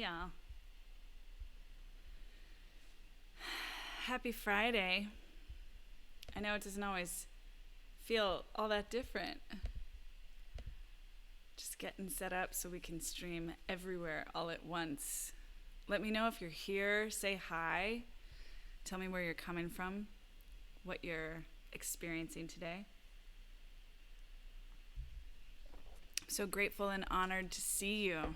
Hey y'all. Happy Friday. I know it doesn't always feel all that different. Just getting set up so we can stream everywhere all at once. Let me know if you're here. Say hi. Tell me where you're coming from, what you're experiencing today. I'm so grateful and honored to see you.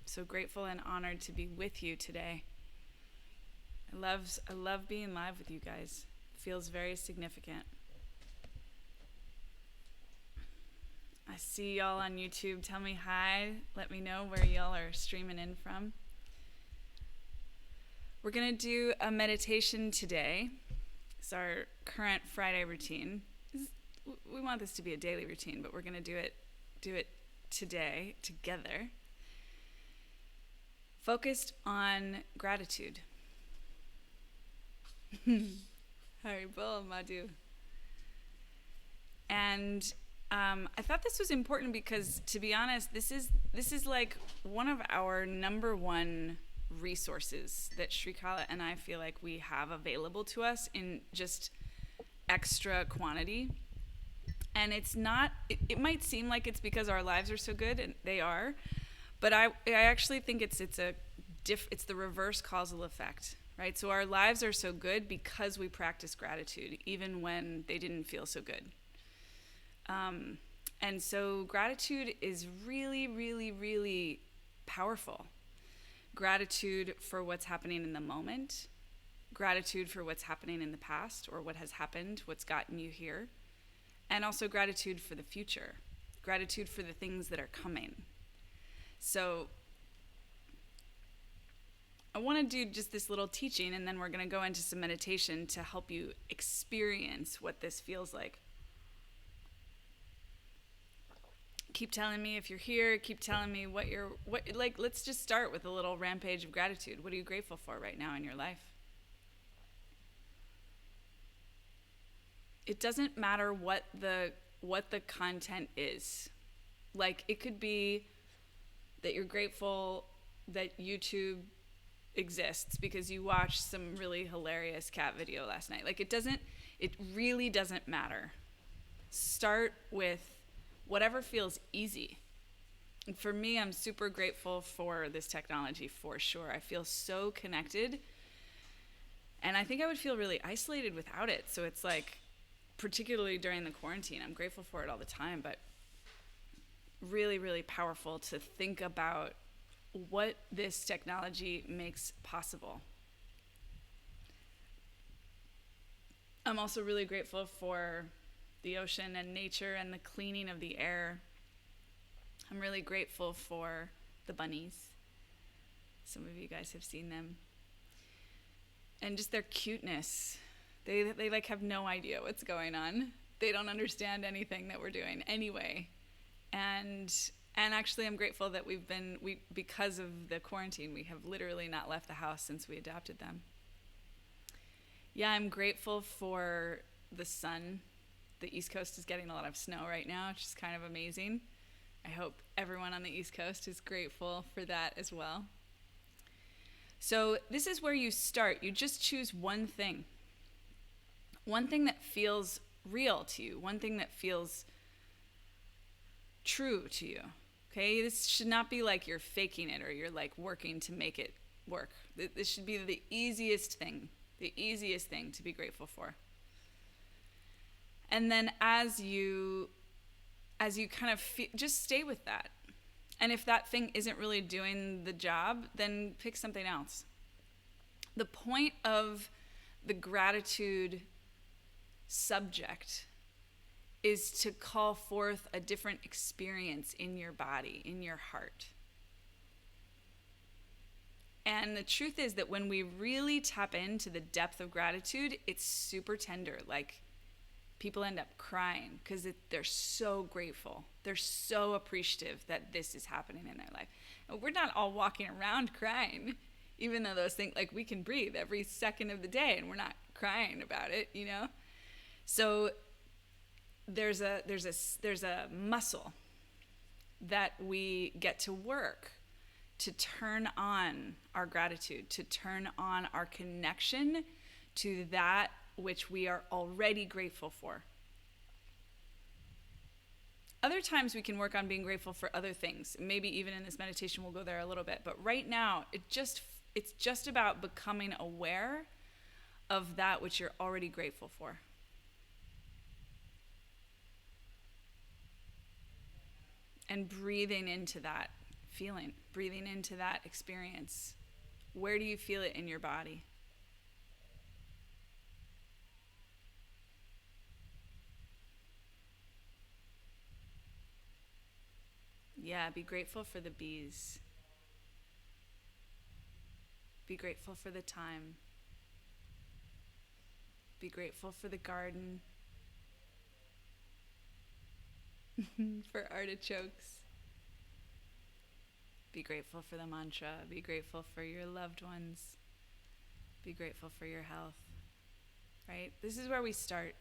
So grateful and honored to be with you today. I love being live with you guys. It feels very significant. I see y'all on YouTube. Tell me hi. Let me know where y'all are streaming in from. We're going to do a meditation today. It's our current Friday routine. We want this to be a daily routine, but we're going to do it today together. Focused on gratitude. Haribol Madhu. And I thought this was important because, to be honest, this is like one of our number one resources that Srikala and I feel like we have available to us in just extra quantity. And it's not, it might seem like it's because our lives are so good, and they are, but I actually think it's the reverse causal effect, right? So our lives are so good because we practice gratitude, even when they didn't feel so good. And so gratitude is really, really, really powerful. Gratitude for what's happening in the moment, gratitude for what's happening in the past or what has happened, what's gotten you here, and also gratitude for the future, gratitude for the things that are coming. So I want to do just this little teaching, and then we're going to go into some meditation to help you experience what this feels like. Keep telling me if you're here. Keep telling me let's just start with a little rampage of gratitude. What are you grateful for right now in your life? It doesn't matter what the content is. Like, it could be that you're grateful that YouTube exists because you watched some really hilarious cat video last night. Like, it really doesn't matter. Start with whatever feels easy. And for me, I'm super grateful for this technology, for sure. I feel so connected, and I think I would feel really isolated without it. So it's like, particularly during the quarantine, I'm grateful for it all the time, but really, really powerful to think about what this technology makes possible. I'm also really grateful for the ocean and nature and the cleaning of the air. I'm really grateful for the bunnies. Some of you guys have seen them. And just their cuteness. They like have no idea what's going on. They don't understand anything that we're doing anyway. And actually, I'm grateful that because of the quarantine, we have literally not left the house since we adopted them. Yeah, I'm grateful for the sun. The East Coast is getting a lot of snow right now, which is kind of amazing. I hope everyone on the East Coast is grateful for that as well. So this is where you start. You just choose one thing. One thing that feels real to you. One thing that feels true to you. Okay, this should not be like you're faking it or you're like working to make it work. This should be the easiest thing to be grateful for. And then as you kind of just stay with that. And if that thing isn't really doing the job, then pick something else. The point of the gratitude subject is to call forth a different experience in your body, in your heart. And the truth is that when we really tap into the depth of gratitude, it's super tender. Like, people end up crying because they're so grateful. They're so appreciative that this is happening in their life. And we're not all walking around crying, even though those things, like, we can breathe every second of the day and we're not crying about it, you know? So there's a muscle that we get to work to turn on our gratitude, to turn on our connection to that which we are already grateful for. Other times we can work on being grateful for other things. Maybe even in this meditation we'll go there a little bit. But right now, it's just about becoming aware of that which you're already grateful for. And breathing into that feeling, breathing into that experience. Where do you feel it in your body? Yeah, be grateful for the bees. Be grateful for the time. Be grateful for the garden. For artichokes. Be grateful for the mantra. Be grateful for your loved ones. Be grateful for your health. Right? This is where we start.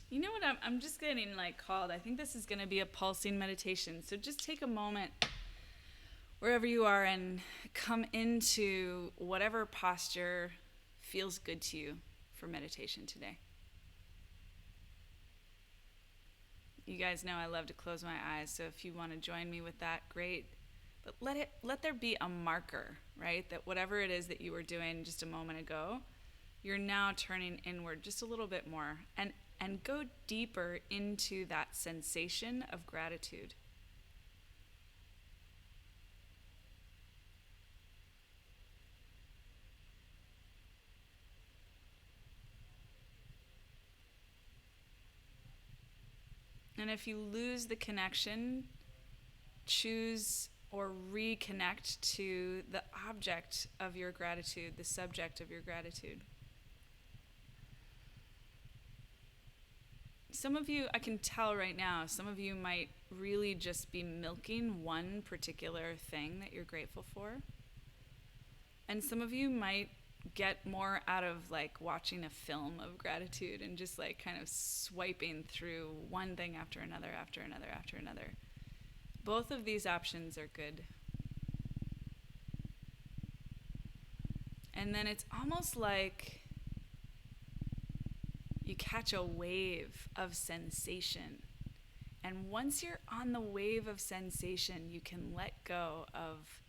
You know what? I'm just getting called. I think this is going to be a pulsing meditation. So just take a moment wherever you are and come into whatever posture feels good to you for meditation today. You guys know I love to close my eyes, so if you want to join me with that, great. But let there be a marker, right? That whatever it is that you were doing just a moment ago, you're now turning inward just a little bit more and go deeper into that sensation of gratitude. And if you lose the connection, choose or reconnect to the object of your gratitude, the subject of your gratitude. Some of you, I can tell right now, some of you might really just be milking one particular thing that you're grateful for. And some of you might get more out of watching a film of gratitude and just kind of swiping through one thing after another, after another, after another. Both of these options are good. And then it's almost like you catch a wave of sensation. And once you're on the wave of sensation, you can let go of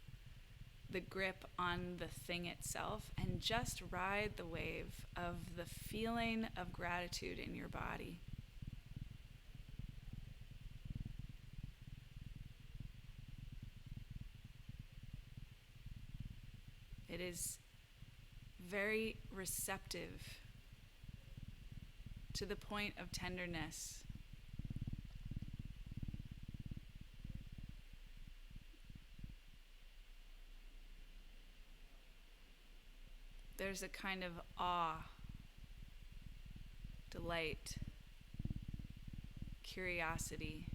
the grip on the thing itself and just ride the wave of the feeling of gratitude in your body. It is very receptive to the point of tenderness. There's a kind of awe, delight, curiosity,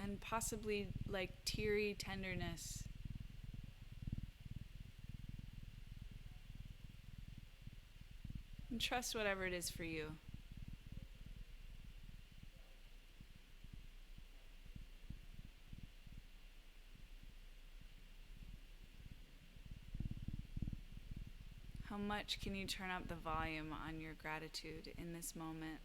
and possibly teary tenderness. And trust whatever it is for you. How much can you turn up the volume on your gratitude in this moment?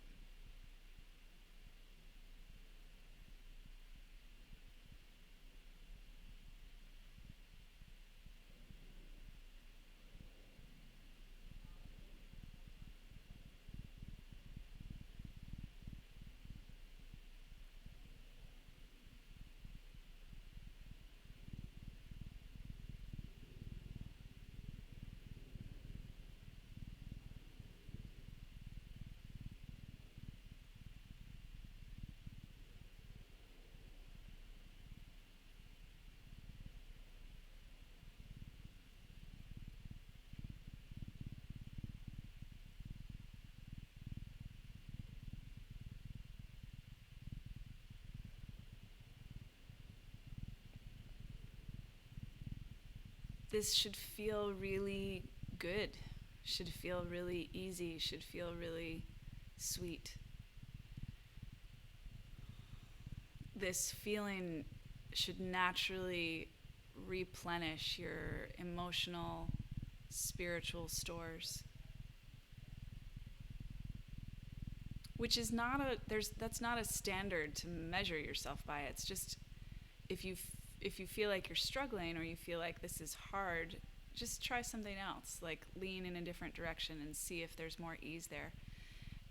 This should feel really good, should feel really easy, should feel really sweet. this feeling should naturally replenish your emotional, spiritual stores. Which is not that's not a standard to measure yourself by. It's just if you feel like you're struggling or you feel like this is hard, just try something else. Like lean in a different direction and see if there's more ease there.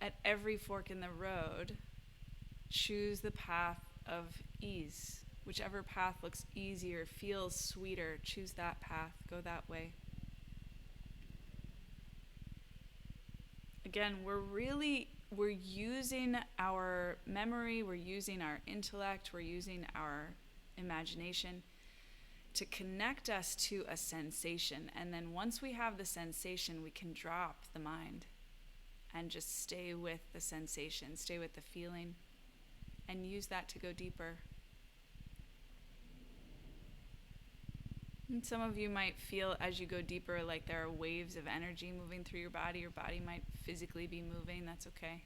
At every fork in the road, choose the path of ease. Whichever path looks easier, feels sweeter, choose that path, go that way. Again, we're using our memory, we're using our intellect, we're using our imagination to connect us to a sensation. And then once we have the sensation, we can drop the mind and just stay with the sensation, stay with the feeling, and use that to go deeper. And some of you might feel as you go deeper like there are waves of energy moving through your body. Your body might physically be moving. That's okay.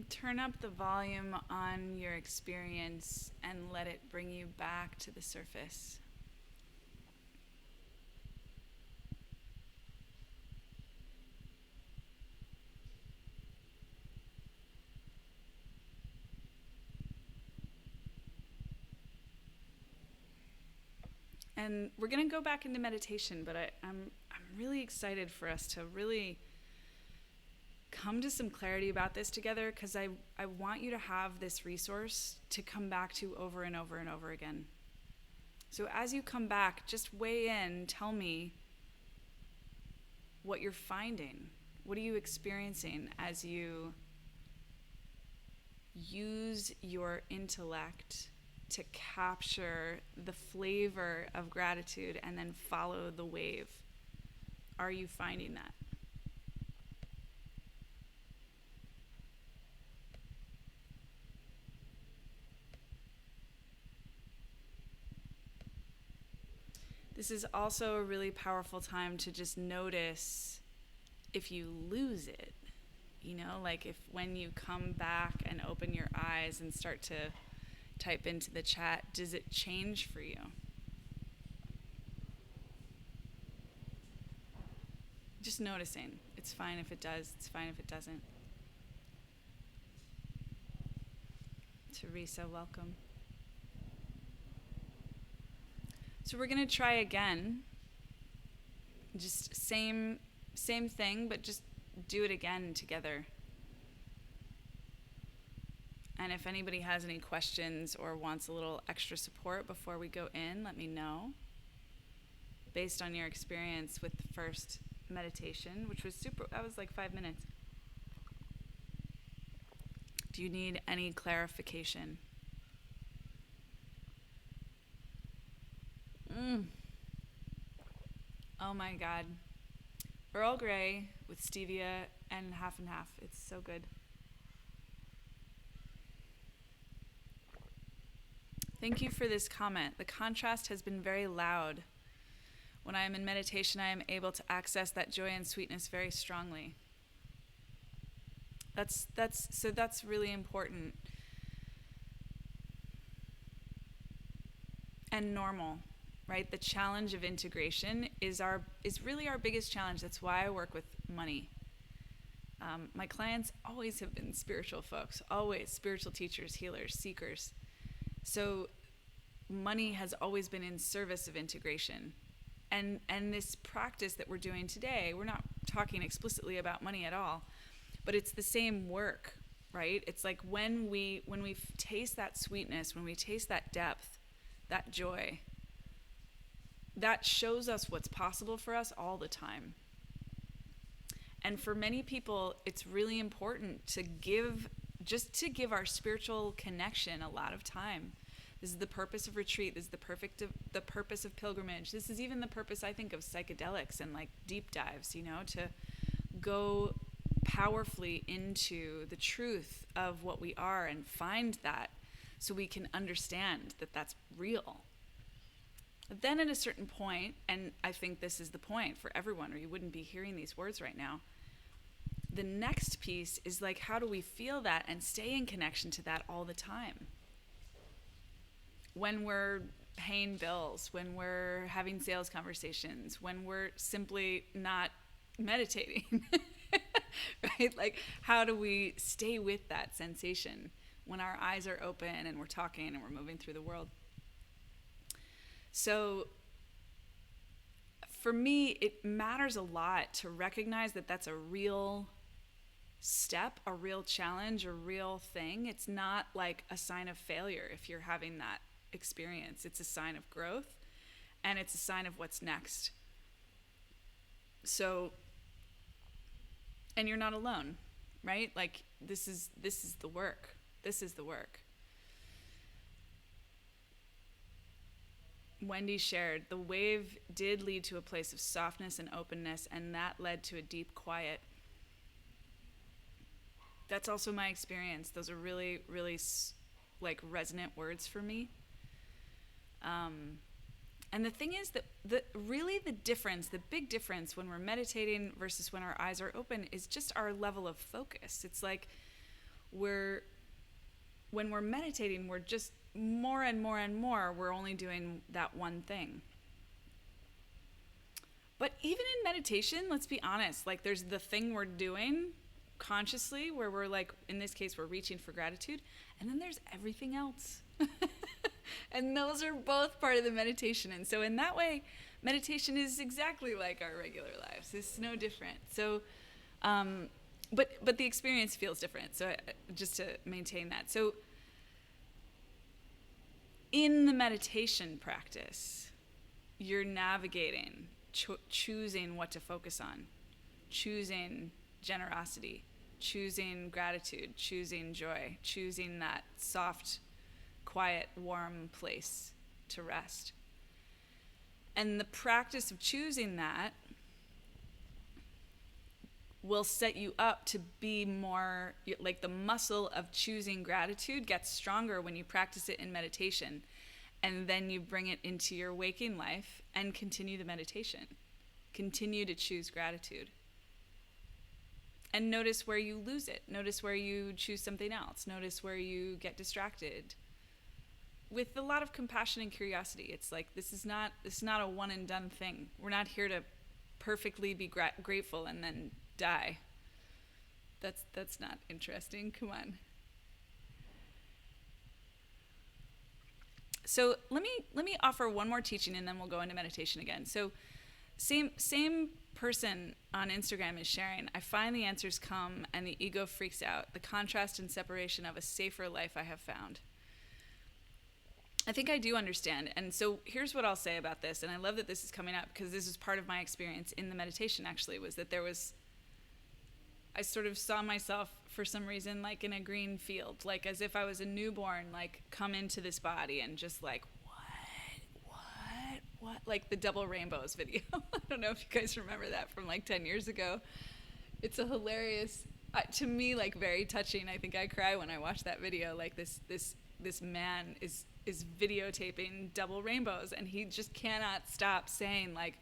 Turn up the volume on your experience and let it bring you back to the surface. And we're going to go back into meditation, but I'm really excited for us to really come to some clarity about this together, because I want you to have this resource to come back to over and over and over again. So as you come back, just weigh in, tell me what you're finding. What are you experiencing as you use your intellect to capture the flavor of gratitude and then follow the wave? Are you finding that? This is also a really powerful time to just notice if you lose it. You know, like if when you come back and open your eyes and start to type into the chat, does it change for you? Just noticing. It's fine if it does. It's fine if it doesn't. Teresa, welcome. So we're going to try again. Just same thing, but just do it again together. And if anybody has any questions or wants a little extra support before we go in, let me know. Based on your experience with the first meditation, which was that was like 5 minutes. Do you need any clarification? Oh my God. Earl Grey with stevia and half. It's so good. Thank you for this comment. The contrast has been very loud. When I am in meditation, I am able to access that joy and sweetness very strongly. That's really important and normal, right? The challenge of integration is really our biggest challenge. That's why I work with money. My clients always have been spiritual folks, always spiritual teachers, healers, seekers. So money has always been in service of integration. And this practice that we're doing today, we're not talking explicitly about money at all, but it's the same work, right? It's like when we taste that sweetness, when we taste that depth, that joy, that shows us what's possible for us all the time. And for many people, it's really important to give our spiritual connection a lot of time. This is the purpose of retreat. This is the purpose of pilgrimage. This is even the purpose, I think, of psychedelics and like deep dives, to go powerfully into the truth of what we are and find that so we can understand that that's real. But then at a certain point, and I think this is the point for everyone, or you wouldn't be hearing these words right now, the next piece is like, how do we feel that and stay in connection to that all the time? When we're paying bills, when we're having sales conversations, when we're simply not meditating, right? Like, how do we stay with that sensation when our eyes are open and we're talking and we're moving through the world? So for me, it matters a lot to recognize that that's a real step, a real challenge, a real thing. It's not like a sign of failure if you're having that experience. It's a sign of growth, and it's a sign of what's next. So, and you're not alone, right? Like, this is the work. This is the work. Wendy shared, the wave did lead to a place of softness and openness, and that led to a deep quiet. That's also my experience. Those are really, really like resonant words for me. And the thing is that the big difference when we're meditating versus when our eyes are open is just our level of focus. It's like when we're meditating, we're just more and more and more, we're only doing that one thing. But even in meditation, let's be honest, like there's the thing we're doing consciously where we're like, in this case, we're reaching for gratitude, and then there's everything else. And those are both part of the meditation. And so in that way, meditation is exactly like our regular lives. It's no different. So, but the experience feels different. So just to maintain that. So in the meditation practice, you're navigating, choosing what to focus on, choosing generosity, choosing gratitude, choosing joy, choosing that soft, quiet, warm place to rest. And the practice of choosing that will set you up to be more, like the muscle of choosing gratitude gets stronger when you practice it in meditation. And then you bring it into your waking life and continue the meditation. Continue to choose gratitude. And notice where you lose it. Notice where you choose something else. Notice where you get distracted. With a lot of compassion and curiosity. It's like, this is not a one and done thing. We're not here to perfectly be grateful and then die. That's not interesting. Come on. So let me offer one more teaching, and then we'll go into meditation again. So same person on Instagram is sharing, I find the answers come and the ego freaks out. The contrast and separation of a safer life I have found. I think I do understand. And so here's what I'll say about this. And I love that this is coming up because this is part of my experience in the meditation, actually, was that I sort of saw myself for some reason like in a green field, like as if I was a newborn, like come into this body and just like, what? Like the double rainbows video. I don't know if you guys remember that from like 10 years ago. It's a hilarious, to me, like very touching. I think I cry when I watch that video. Like this man is videotaping double rainbows, and he just cannot stop saying like,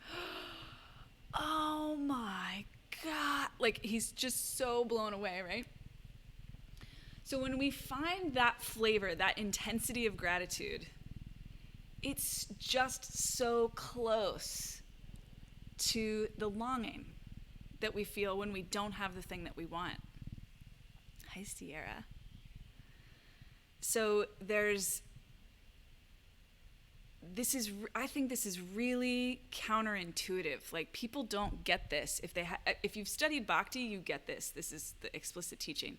oh my God, like he's just so blown away, right? So when we find that flavor, that intensity of gratitude, it's just so close to the longing that we feel when we don't have the thing that we want. Hi, Sierra. So I think this is really counterintuitive. Like people don't get this. If you've studied bhakti, you get this. This is the explicit teaching.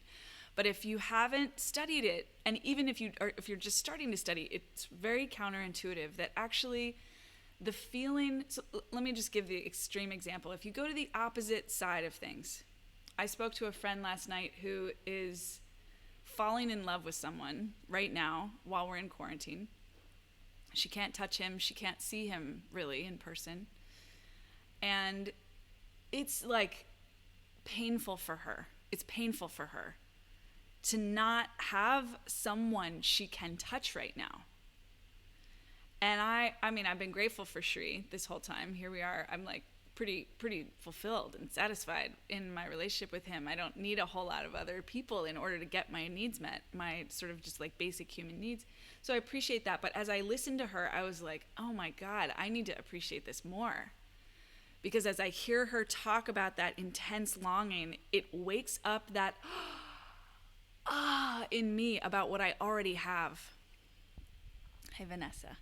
But if you haven't studied it, and even if you're just starting to study, it's very counterintuitive that actually the feeling, so let me just give the extreme example. If you go to the opposite side of things, I spoke to a friend last night who is falling in love with someone right now while we're in quarantine. She can't touch him. She can't see him really in person. And it's like painful for her. It's painful for her to not have someone she can touch right now. And I mean, I've been grateful for Shri this whole time. Here we are. I'm like pretty fulfilled and satisfied in my relationship with him. I don't need a whole lot of other people in order to get my needs met, my sort of just like basic human needs. So I appreciate that. But as I listened to her, I was like, oh my God, I need to appreciate this more. Because as I hear her talk about that intense longing, it wakes up that in me about what I already have. Hey, Vanessa.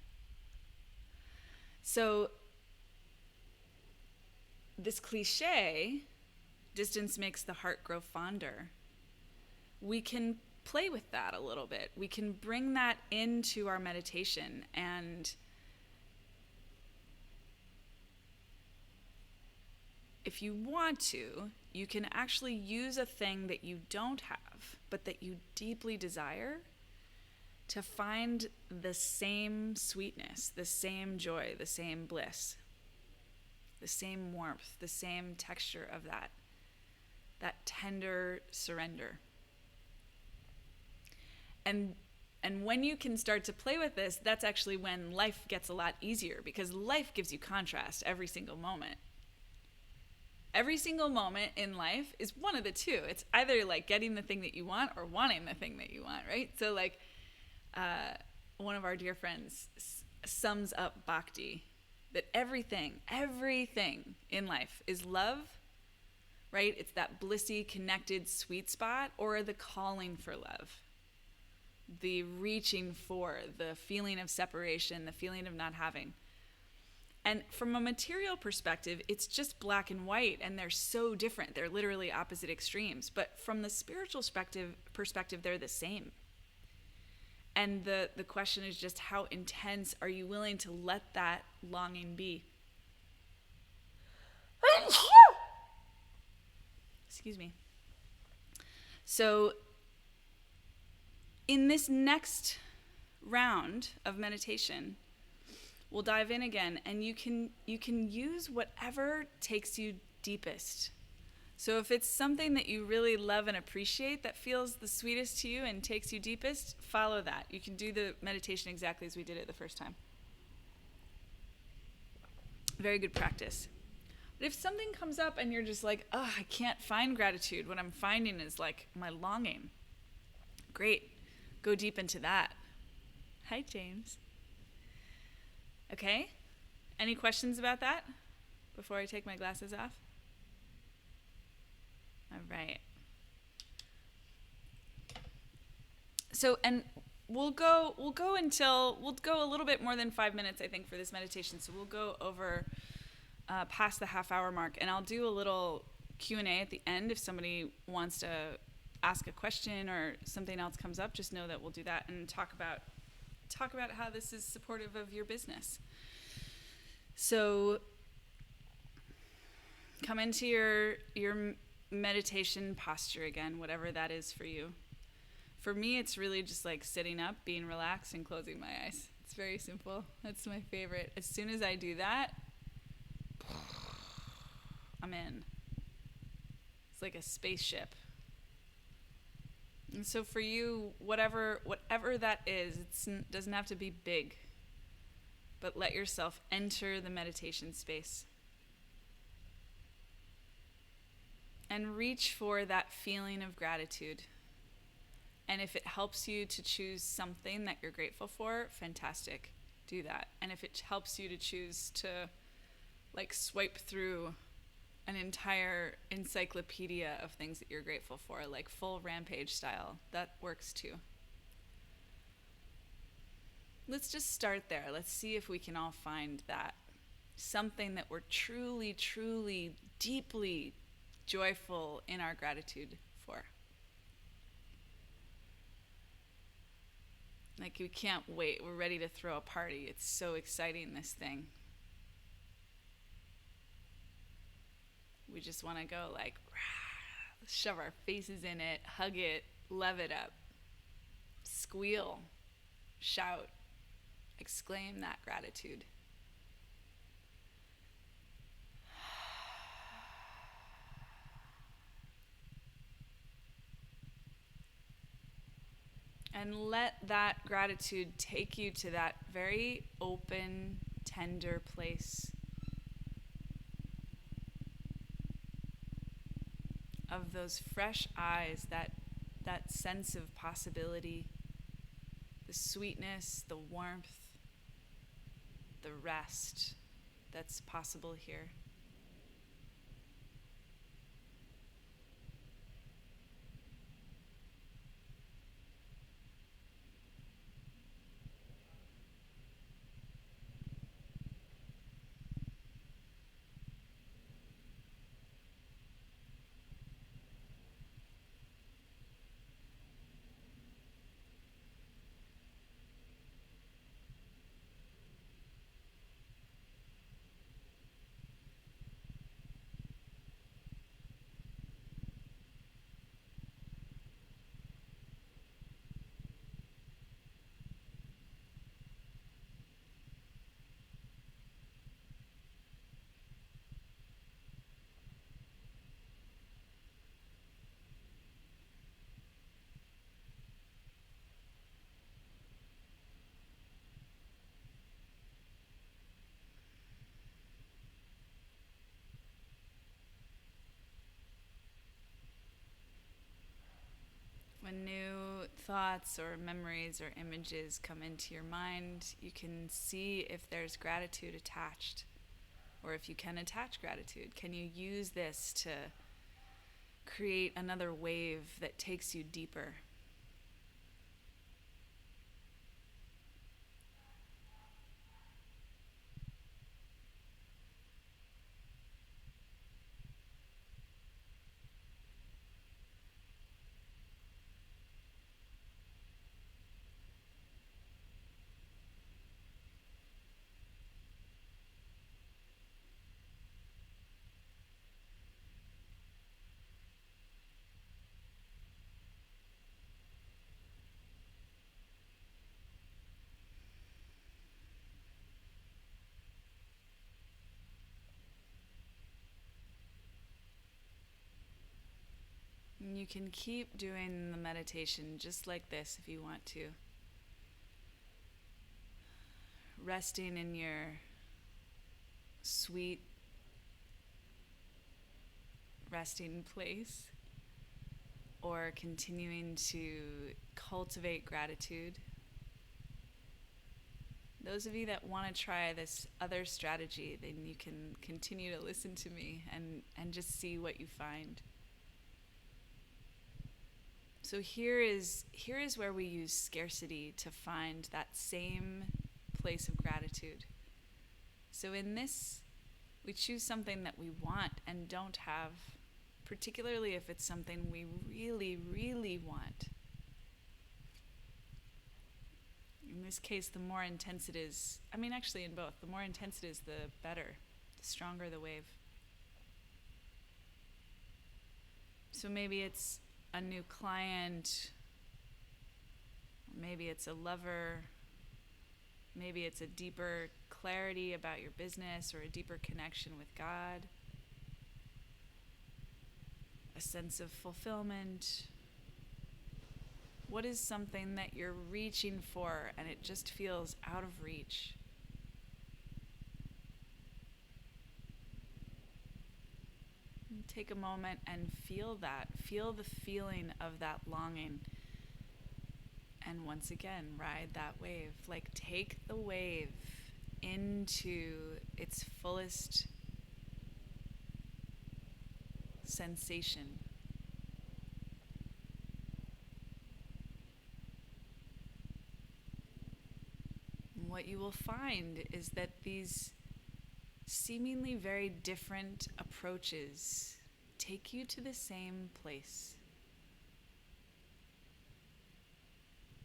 So this cliche, distance makes the heart grow fonder, we can play with that a little bit. We can bring that into our meditation, and if you want to, you can actually use a thing that you don't have, but that you deeply desire, to find the same sweetness, the same joy, the same bliss, the same warmth, the same texture of that tender surrender. And when you can start to play with this, that's actually when life gets a lot easier, because life gives you contrast every single moment. Every single moment in life is one of the two. It's either like getting the thing that you want or wanting the thing that you want, right? So like one of our dear friends sums up bhakti, that everything in life is love, right? It's that blissy, connected, sweet spot, or the calling for love, the reaching for, the feeling of separation, the feeling of not having. And from a material perspective, it's just black and white, and they're so different. They're literally opposite extremes. But from the spiritual perspective, they're the same. And the question is just, how intense are you willing to let that longing be? Excuse me. So in this next round of meditation, we'll dive in again, and you can use whatever takes you deepest. So if it's something that you really love and appreciate, that feels the sweetest to you and takes you deepest, follow that. You can do the meditation exactly as we did it the first time. Very good practice. But if something comes up and you're just like, oh, I can't find gratitude, what I'm finding is like my longing. Great. Go deep into that. Hi, James. Okay. Any questions about that before I take my glasses off? All right. So, and we'll go a little bit more than 5 minutes, I think, for this meditation. So we'll go over past the half-hour mark, and I'll do a little Q&A at the end. If somebody wants to ask a question or something else comes up, just know that we'll do that and talk about how this is supportive of your business. So come into your meditation posture again, whatever that is for you. For me, it's really just like sitting up, being relaxed, and closing my eyes. It's very simple. That's my favorite. As soon as I do that, I'm in. It's like a spaceship. And so for you, whatever that is, it doesn't have to be big, but let yourself enter the meditation space. And reach for that feeling of gratitude. And if it helps you to choose something that you're grateful for, fantastic. Do that. And if it helps you to choose to like swipe through an entire encyclopedia of things that you're grateful for, like full rampage style, that works too. Let's just start there. Let's see if we can all find that. Something that we're truly, truly, deeply joyful in our gratitude for. Like we can't wait. We're ready to throw a party. It's so exciting, this thing. We just want to go like shove our faces in it, hug it, love it up, squeal, shout, exclaim that gratitude. And let that gratitude take you to that very open, tender place of those fresh eyes, that sense of possibility, the sweetness, the warmth, the rest that's possible here. When new thoughts or memories or images come into your mind, you can see if there's gratitude attached, or if you can attach gratitude. Can you use this to create another wave that takes you deeper? And you can keep doing the meditation just like this if you want to. Resting in your sweet resting place, or continuing to cultivate gratitude. Those of you that want to try this other strategy, then you can continue to listen to me and just see what you find. So here is where we use scarcity to find that same place of gratitude. So in this, we choose something that we want and don't have, particularly if it's something we really, really want. In this case, the more intense it is, actually in both, the more intense it is, the better, the stronger the wave. So maybe it's a new client, maybe it's a lover, maybe it's a deeper clarity about your business or a deeper connection with God, a sense of fulfillment. What is something that you're reaching for and it just feels out of reach? Take a moment and feel that. Feel the feeling of that longing. And once again, ride that wave. Like, take the wave into its fullest sensation. And what you will find is that these seemingly very different approaches take you to the same place,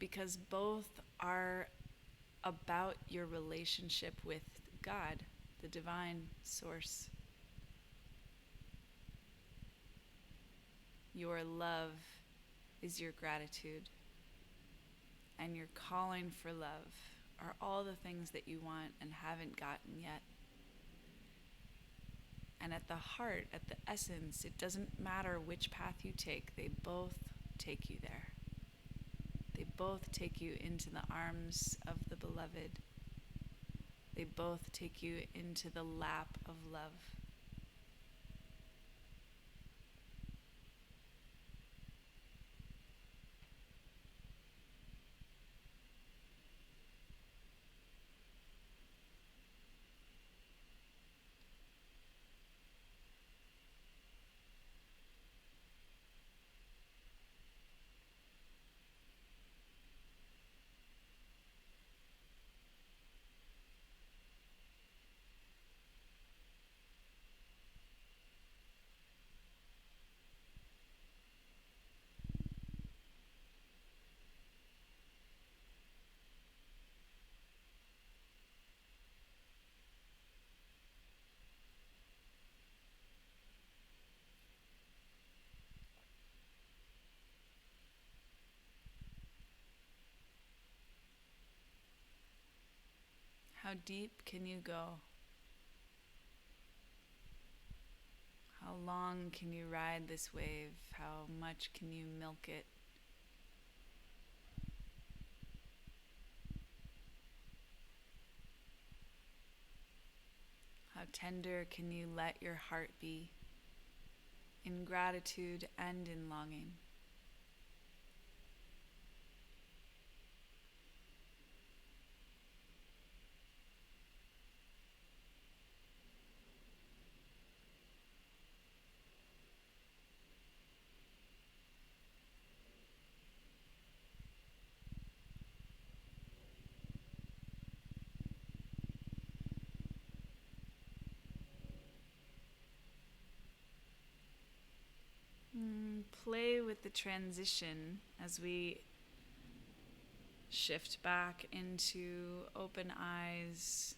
because both are about your relationship with God, the divine source. your love is your gratitude, and your calling for love are all the things that you want and haven't gotten yet. And at the heart, at the essence, it doesn't matter which path you take, they both take you there. They both take you into the arms of the beloved. They both take you into the lap of love. How deep can you go? How long can you ride this wave? How much can you milk it? How tender can you let your heart be, in gratitude and in longing? Play with the transition as we shift back into open eyes.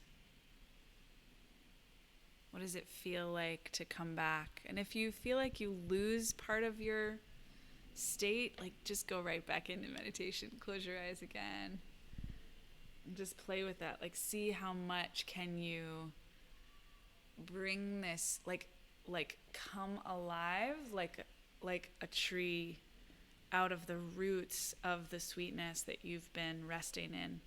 What does it feel like to come back? And if you feel like you lose part of your state, like just go right back into meditation. Close your eyes again. And just play with that. Like see how much can you bring this like come alive like a tree out of the roots of the sweetness that you've been resting in.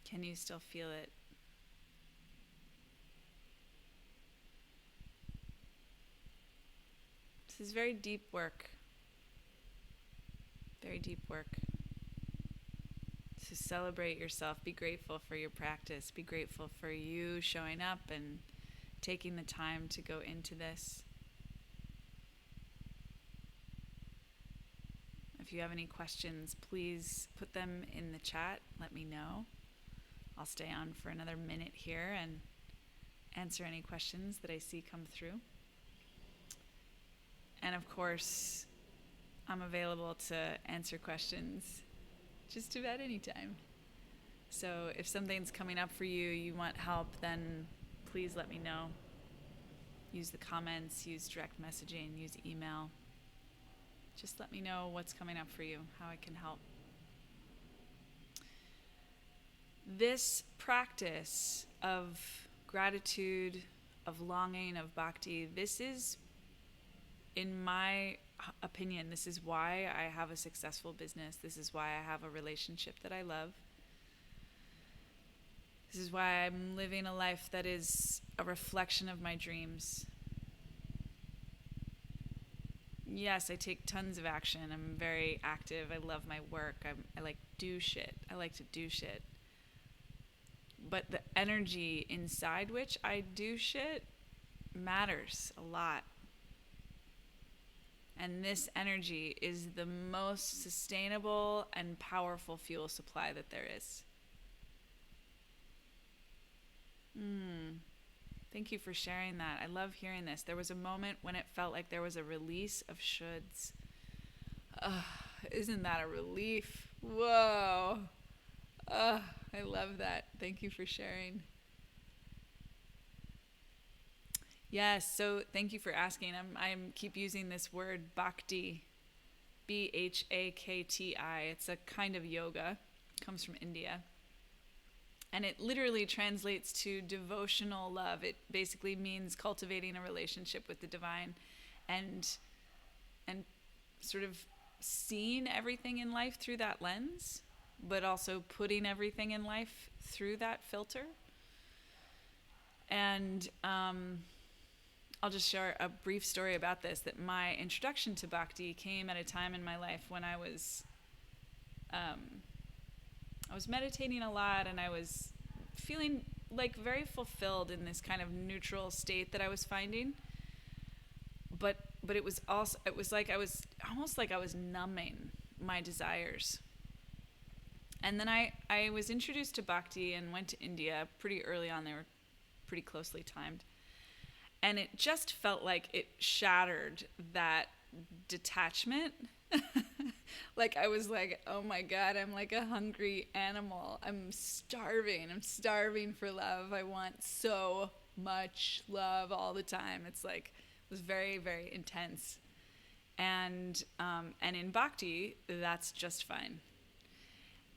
Can you still feel it? This is very deep work. Very deep work. To celebrate yourself, be grateful for your practice, be grateful for you showing up and taking the time to go into this. If you have any questions, please put them in the chat. Let me know. I'll stay on for another minute here and answer any questions that I see come through. And of course, I'm available to answer questions just about any time. So if something's coming up for you, you want help, then please let me know. Use the comments, use direct messaging, use email. Just let me know what's coming up for you, how I can help. This practice of gratitude, of longing, of bhakti, this is, in my opinion, this is why I have a successful business. This is why I have a relationship that I love. This is why I'm living a life that is a reflection of my dreams. Yes, I take tons of action. I'm very active. I love my work. I like do shit. I like to do shit. But the energy inside which I do shit matters a lot. And this energy is the most sustainable and powerful fuel supply that there is. Thank you for sharing that. I love hearing this. There was a moment when it felt like there was a release of shoulds. Isn't that a relief? Whoa. Oh, I love that. Thank you for sharing. Yes, so thank you for asking. I'm keep using this word bhakti, Bhakti. It's a kind of yoga, comes from India. And it literally translates to devotional love. It basically means cultivating a relationship with the divine and and sort of seeing everything in life through that lens, but also putting everything in life through that filter. And I'll just share a brief story about this, that my introduction to bhakti came at a time in my life when I was meditating a lot, and I was feeling like very fulfilled in this kind of neutral state that I was finding. But it was also, it was like I was almost like I was numbing my desires. And then I was introduced to bhakti and went to India pretty early on. They were pretty closely timed. And it just felt like it shattered that detachment. Like I was like, oh my God, I'm like a hungry animal. I'm starving for love. I want so much love all the time. It's like, it was very, very intense. And in bhakti, that's just fine.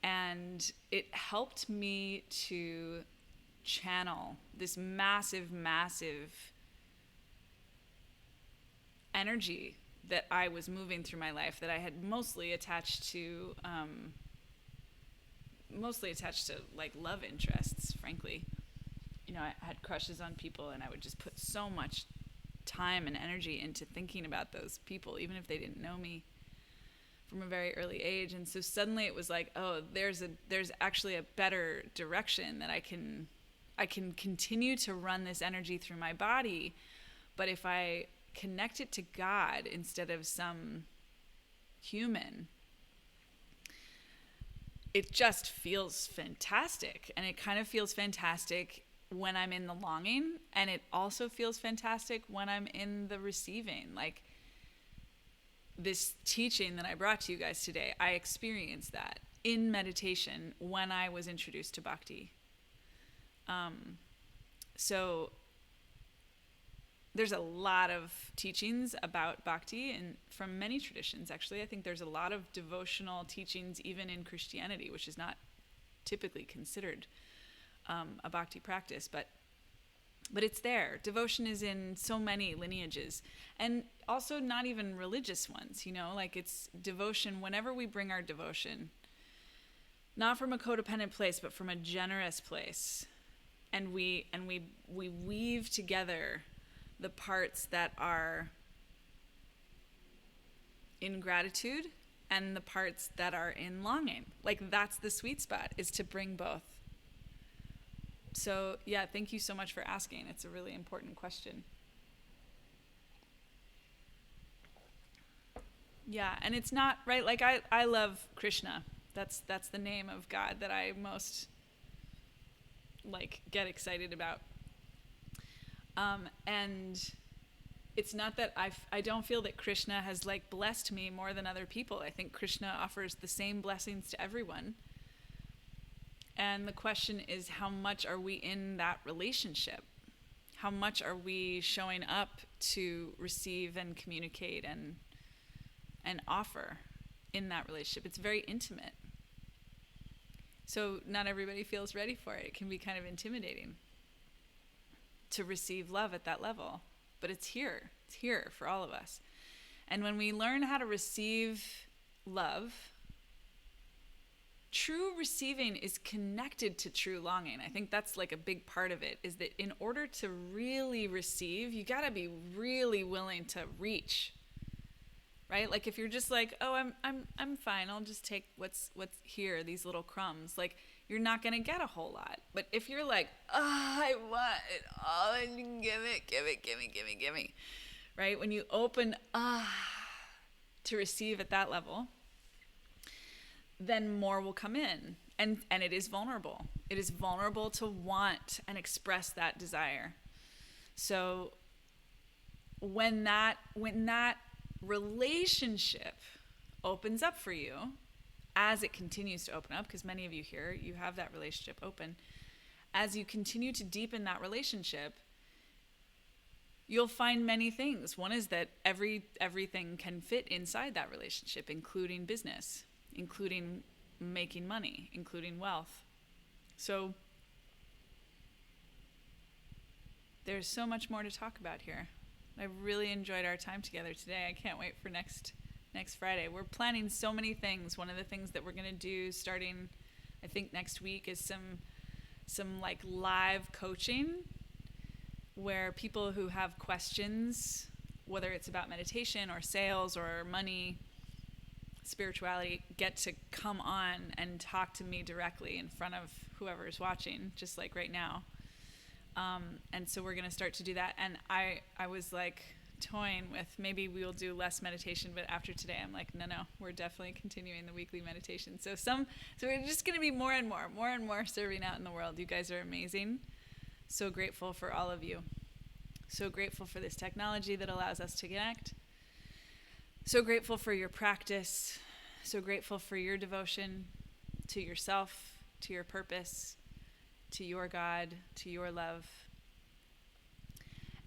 And it helped me to channel this massive, massive energy that I was moving through my life, that I had mostly attached to like love interests, frankly. You know, I had crushes on people, and I would just put so much time and energy into thinking about those people, even if they didn't know me, from a very early age. And so suddenly it was like, oh, there's actually a better direction, that I can continue to run this energy through my body, but if I connect it to God instead of some human, it just feels fantastic. And it kind of feels fantastic when I'm in the longing, and it also feels fantastic when I'm in the receiving. Like this teaching that I brought to you guys today, I experienced that in meditation when I was introduced to bhakti. So there's a lot of teachings about bhakti, and from many traditions, actually. I think there's a lot of devotional teachings even in Christianity, which is not typically considered a bhakti practice, but it's there. Devotion is in so many lineages, and also not even religious ones, you know, like it's devotion whenever we bring our devotion, not from a codependent place, but from a generous place. And we weave together the parts that are in gratitude and the parts that are in longing. Like that's the sweet spot, is to bring both. So yeah, thank you so much for asking. It's a really important question. Yeah, and it's not right. Like I love Krishna. That's the name of God that I most like get excited about. And it's not that I don't feel that Krishna has like blessed me more than other people. I think Krishna offers the same blessings to everyone. And the question is, how much are we in that relationship? How much are we showing up to receive and communicate and offer in that relationship? It's very intimate. So not everybody feels ready for it. It can be kind of intimidating to receive love at that level. But it's here. It's here for all of us. And when we learn how to receive love, true receiving is connected to true longing. I think that's like a big part of it, is that in order to really receive, you got to be really willing to reach. Right? Like if you're just like, "Oh, I'm fine. I'll just take what's here, these little crumbs." Like you're not going to get a whole lot. But if you're like, "Oh, I want it all, and give me." Right? When you open to receive at that level, then more will come in. And it is vulnerable. It is vulnerable to want and express that desire. So when that relationship opens up for you, as it continues to open up, because many of you here, you have that relationship open, as you continue to deepen that relationship, you'll find many things. One is that everything can fit inside that relationship, including business, including making money, including wealth. So there's so much more to talk about here. I really enjoyed our time together today. I can't wait for next Friday. We're planning so many things. One of the things that we're going to do starting, I think, next week is some like live coaching where people who have questions, whether it's about meditation or sales or money, spirituality, get to come on and talk to me directly in front of whoever is watching, just like right now. And so we're going to start to do that. And I was like toying with maybe we'll do less meditation, but after today I'm like, no, we're definitely continuing the weekly meditation. So we're just going to be more and more serving out in the world. You guys are amazing. So grateful for all of you. So grateful for this technology that allows us to connect. So grateful for your practice. So grateful for your devotion to yourself, to your purpose, to your God, to your love.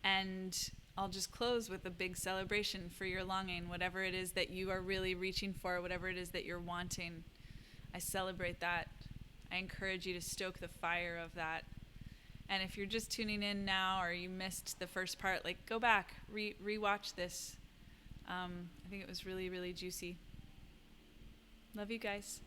And I'll just close with a big celebration for your longing, whatever it is that you are really reaching for, whatever it is that you're wanting. I celebrate that. I encourage you to stoke the fire of that. And if you're just tuning in now or you missed the first part, like go back, re-watch this. I think it was really, really juicy. Love you guys.